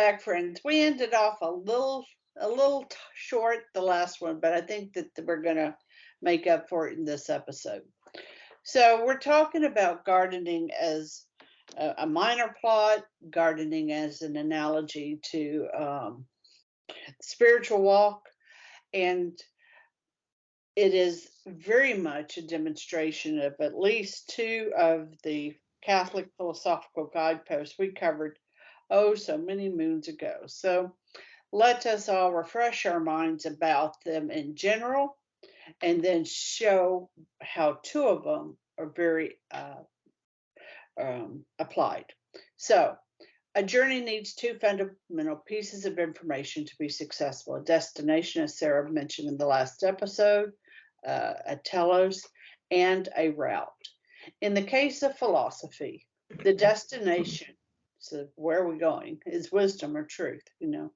back, friends. We ended off a little short the last one, but I think that we're gonna make up for it in this episode. So we're talking about gardening as a minor plot, gardening as an analogy to spiritual walk, and it is very much a demonstration of at least two of the Catholic philosophical guideposts we covered oh so many moons ago. So let us all refresh our minds about them in general and then show how two of them are very applied. So, a journey needs two fundamental pieces of information to be successful: a destination, as Sarah mentioned in the last episode, a telos, and a route. In the case of philosophy, the destination, so where are we going, is wisdom or truth, and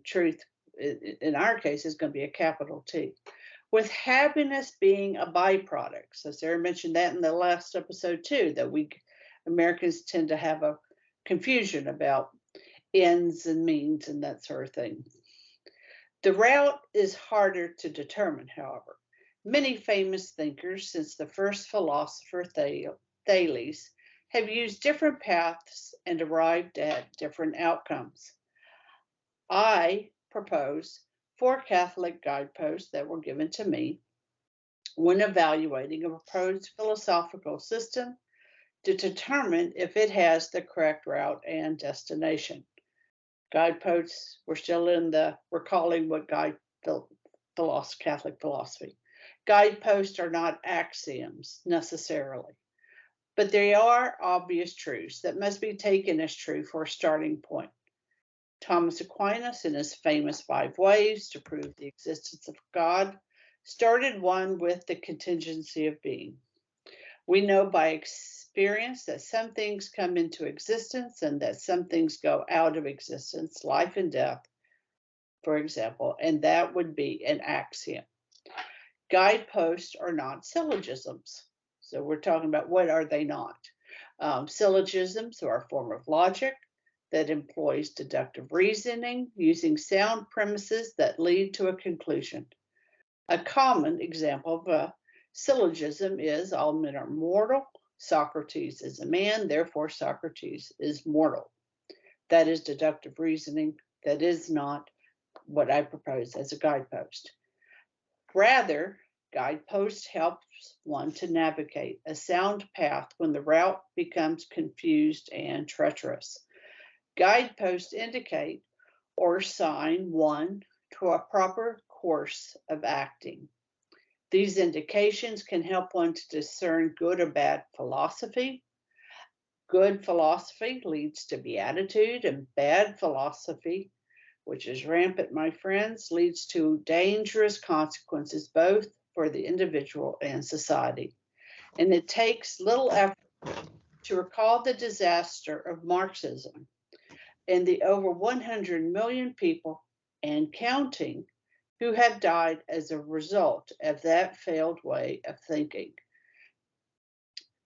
truth in our case is going to be a capital T, with happiness being a byproduct. So Sarah mentioned that in the last episode too, that we Americans tend to have a confusion about ends and means and that sort of thing. The route is harder to determine, however. Many famous thinkers since the first philosopher Thales have used different paths and arrived at different outcomes. I propose 4 Catholic guideposts that were given to me when evaluating a proposed philosophical system to determine if it has the correct route and destination. Guideposts, we're calling what Catholic philosophy. Guideposts are not axioms necessarily, but they are obvious truths that must be taken as true for a starting point. Thomas Aquinas, in his famous 5 ways to prove the existence of God, started one with the contingency of being. We know by experience that some things come into existence and that some things go out of existence, life and death, for example, and that would be an axiom. Guideposts are not syllogisms. So we're talking about what are they not? Syllogisms are a form of logic that employs deductive reasoning using sound premises that lead to a conclusion. A common example of a syllogism is all men are mortal. Socrates is a man, therefore Socrates is mortal. That is deductive reasoning. That is not what I propose as a guidepost. Rather, guidepost helps one to navigate a sound path when the route becomes confused and treacherous. Guideposts indicate or sign one to a proper course of acting. These indications can help one to discern good or bad philosophy. Good philosophy leads to beatitude, and bad philosophy, which is rampant, my friends, leads to dangerous consequences both for the individual and society. And it takes little effort to recall the disaster of Marxism and the over 100 million people and counting who have died as a result of that failed way of thinking.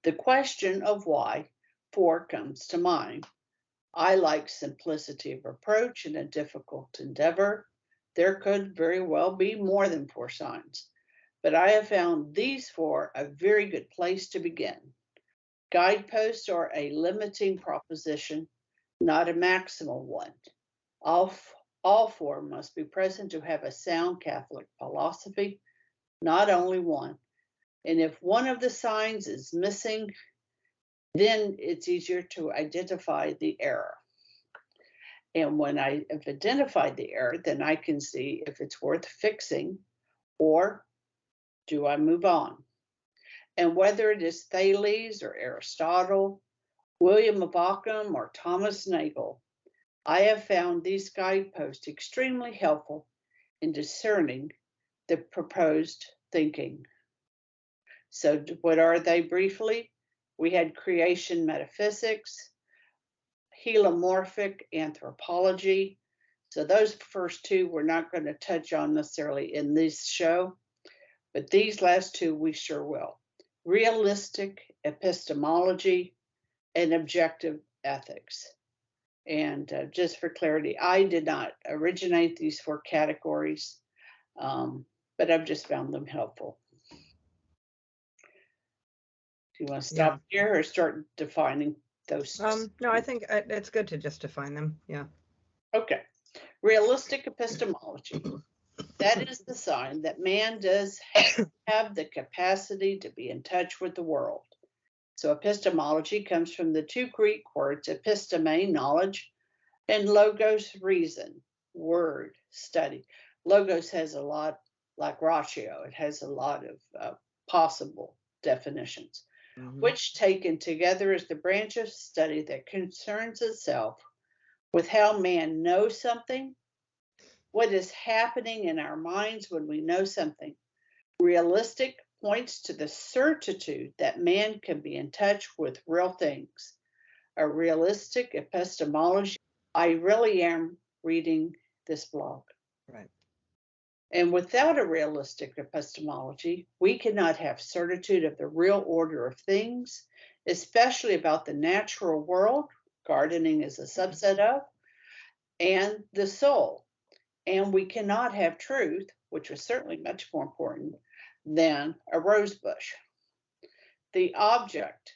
The question of why 4 comes to mind. I like simplicity of approach in a difficult endeavor. There could very well be more than 4 signs, but I have found these 4 a very good place to begin. Guideposts are a limiting proposition, not a maximal one. All 4 must be present to have a sound Catholic philosophy, not only one. And if one of the signs is missing, then it's easier to identify the error. And when I have identified the error, then I can see if it's worth fixing or do I move on. And whether it is Thales or Aristotle, William of Ockham or Thomas Nagel, I have found these guideposts extremely helpful in discerning the proposed thinking. So what are they briefly? We had creation metaphysics, helomorphic anthropology. So those first 2 we're not going to touch on necessarily in this show, but these last 2 we sure will. Realistic epistemology and objective ethics. And just for clarity, I did not originate these 4 categories, but I've just found them helpful. Do you want to stop here or start defining those? No, I think it's good to just define them. Yeah. Okay. Realistic epistemology. That is the sign that man does have the capacity to be in touch with the world. So epistemology comes from the 2 Greek words episteme, knowledge, and logos, reason, word, study. Logos has a lot, like ratio, it has a lot of possible definitions, which taken together is the branch of study that concerns itself with how man knows something, what is happening in our minds when we know something. Realistic points to the certitude that man can be in touch with real things. A realistic epistemology. I really am reading this blog. Right. And without a realistic epistemology, we cannot have certitude of the real order of things, especially about the natural world, gardening is a subset of, and the soul. And we cannot have truth, which was certainly much more important than a rose bush. The object,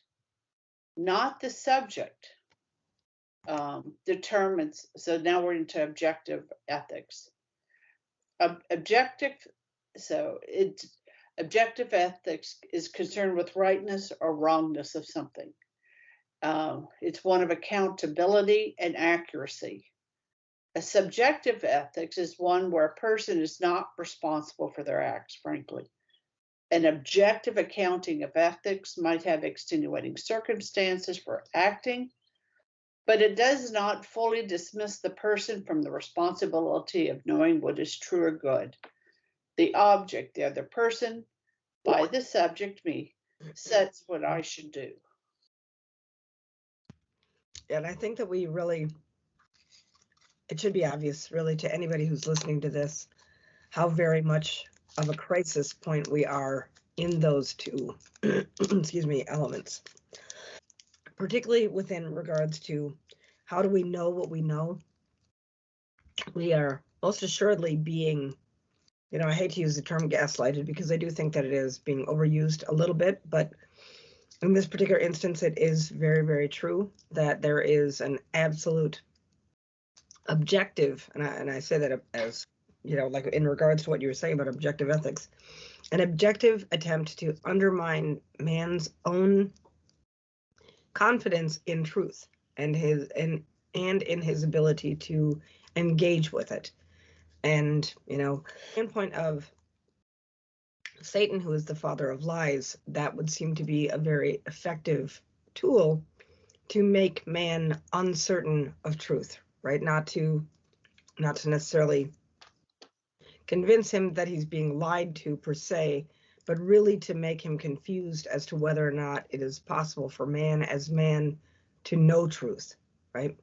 not the subject, determines. So now we're into objective ethics. Objective ethics is concerned with rightness or wrongness of something. It's one of accountability and accuracy. A subjective ethics is one where a person is not responsible for their acts, frankly. An objective accounting of ethics might have extenuating circumstances for acting, but it does not fully dismiss the person from the responsibility of knowing what is true or good. The object, the other person, by the subject, me, sets what I should do. And I think that it should be obvious really to anybody who's listening to this, how very much of a crisis point we are in those 2, excuse me, elements. Particularly within regards to how do we know what we know? We are most assuredly being, I hate to use the term gaslighted because I do think that it is being overused a little bit, but in this particular instance, it is very, very true that there is an absolute objective, and I say that as, like in regards to what you were saying about objective ethics, an objective attempt to undermine man's own confidence in truth and in his ability to engage with it. And, standpoint of Satan, who is the father of lies, that would seem to be a very effective tool to make man uncertain of truth, right? Not to necessarily convince him that he's being lied to per se, but really to make him confused as to whether or not it is possible for man as man to know truth, right?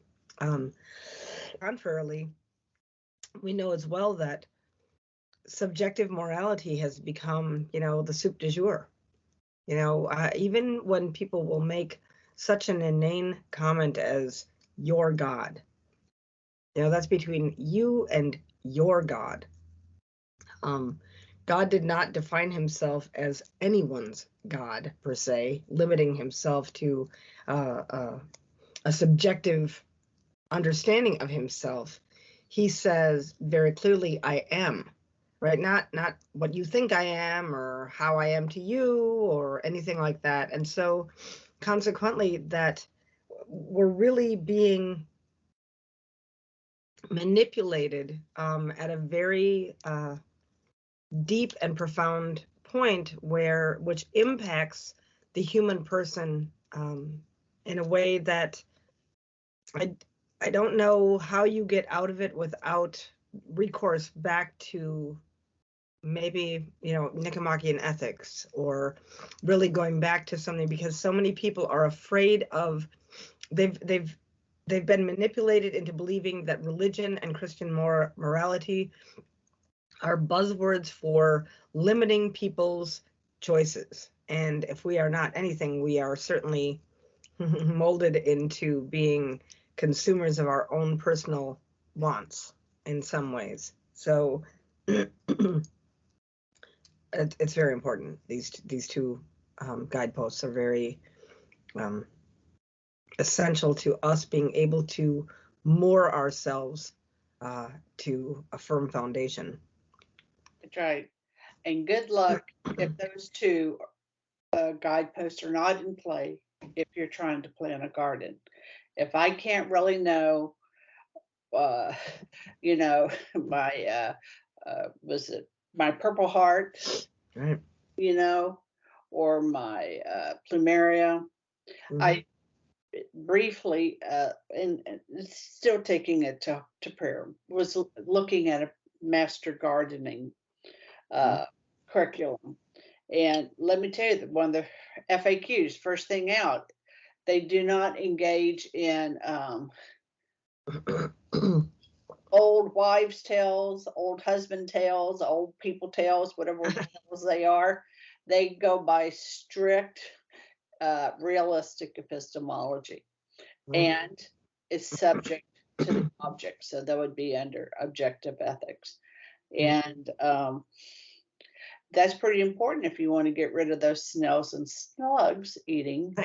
Contrarily, we know as well that subjective morality has become, the soup du jour. Even when people will make such an inane comment as your God, that's between you and your God. God did not define himself as anyone's God per se, limiting himself to a subjective understanding of himself. He says very clearly, I am, right? Not what you think I am or how I am to you or anything like that. And so consequently, that we're really being manipulated at a very deep and profound point which impacts the human person in a way that I don't know how you get out of it without recourse back to maybe, Nicomachean ethics, or really going back to something, because so many people are afraid of, they've been manipulated into believing that religion and Christian morality are buzzwords for limiting people's choices. And if we are not anything, we are certainly molded into being consumers of our own personal wants in some ways. So it's very important. These two guideposts are very essential to us being able to moor ourselves to a firm foundation. That's right. And good luck if those two guideposts are not in play if you're trying to plant a garden. If I can't really know, you know, my was it my Purple Heart, Right. you know, or my Plumeria. Mhm. I briefly, and still taking it to prayer, was looking at a master gardening curriculum. And let me tell you that one of the FAQs, first thing out, they do not engage in old wives' tales, old husband tales, old people tales, whatever tales they are. They go by strict, realistic epistemology, and it's subject to the object. So that would be under objective ethics. And that's pretty important if you want to get rid of those snails and slugs eating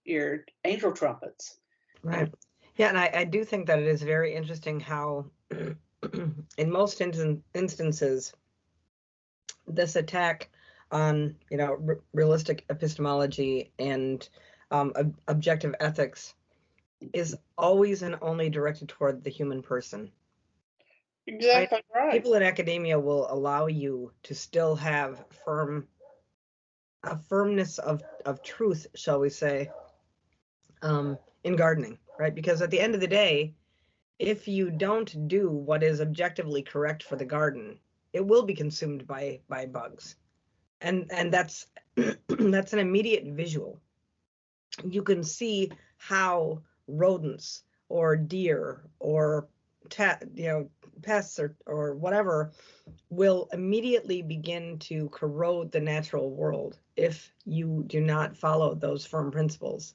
your angel trumpets. Right. Yeah, and I do think that it is very interesting how, in most instances, this attack on realistic epistemology and objective ethics is always and only directed toward the human person. Exactly right. People in academia will allow you to still have a firmness of truth, shall we say, in gardening, right? Because at the end of the day, if you don't do what is objectively correct for the garden, it will be consumed by bugs. And that's that's an immediate visual. You can see how rodents or deer or pests or whatever will immediately begin to corrode the natural world if you do not follow those firm principles.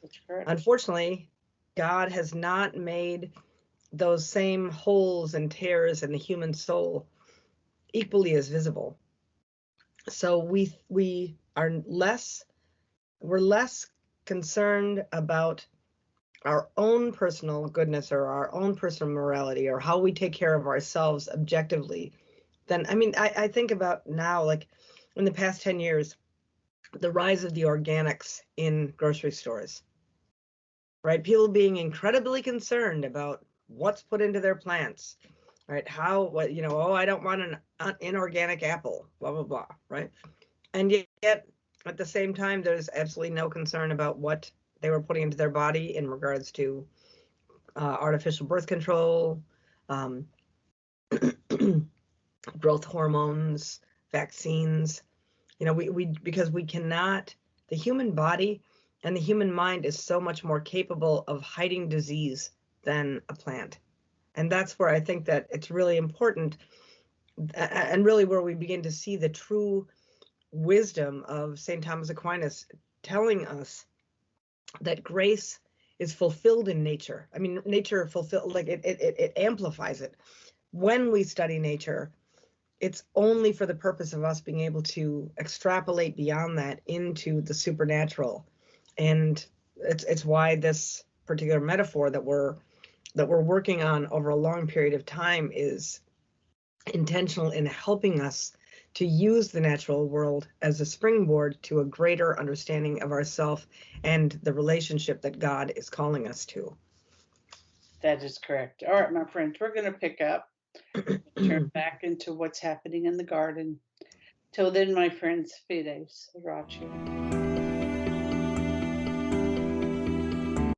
That's correct. Unfortunately, God has not made those same holes and tears in the human soul equally as visible. So we're less concerned about our own personal goodness or our own personal morality or how we take care of ourselves objectively. Then, I think about now, like in the past 10 years, the rise of the organics in grocery stores, right? People being incredibly concerned about what's put into their plants, right? Oh, I don't want an inorganic apple, blah, blah, blah, right? And yet, at the same time, there's absolutely no concern about what they were putting into their body in regards to artificial birth control, growth hormones, vaccines. Because we cannot, the human body and the human mind is so much more capable of hiding disease than a plant. And that's where I think that it's really important, and really where we begin to see the true wisdom of St. Thomas Aquinas telling us that grace is fulfilled in nature. Nature fulfilled, like it amplifies it. When we study nature, it's only for the purpose of us being able to extrapolate beyond that into the supernatural. And it's why this particular metaphor that we're working on over a long period of time is intentional in helping us to use the natural world as a springboard to a greater understanding of ourself and the relationship that God is calling us to. That is correct. All right, my friends, we're going to pick up, turn back into what's happening in the garden. Till then, my friends, fides, Sriracha.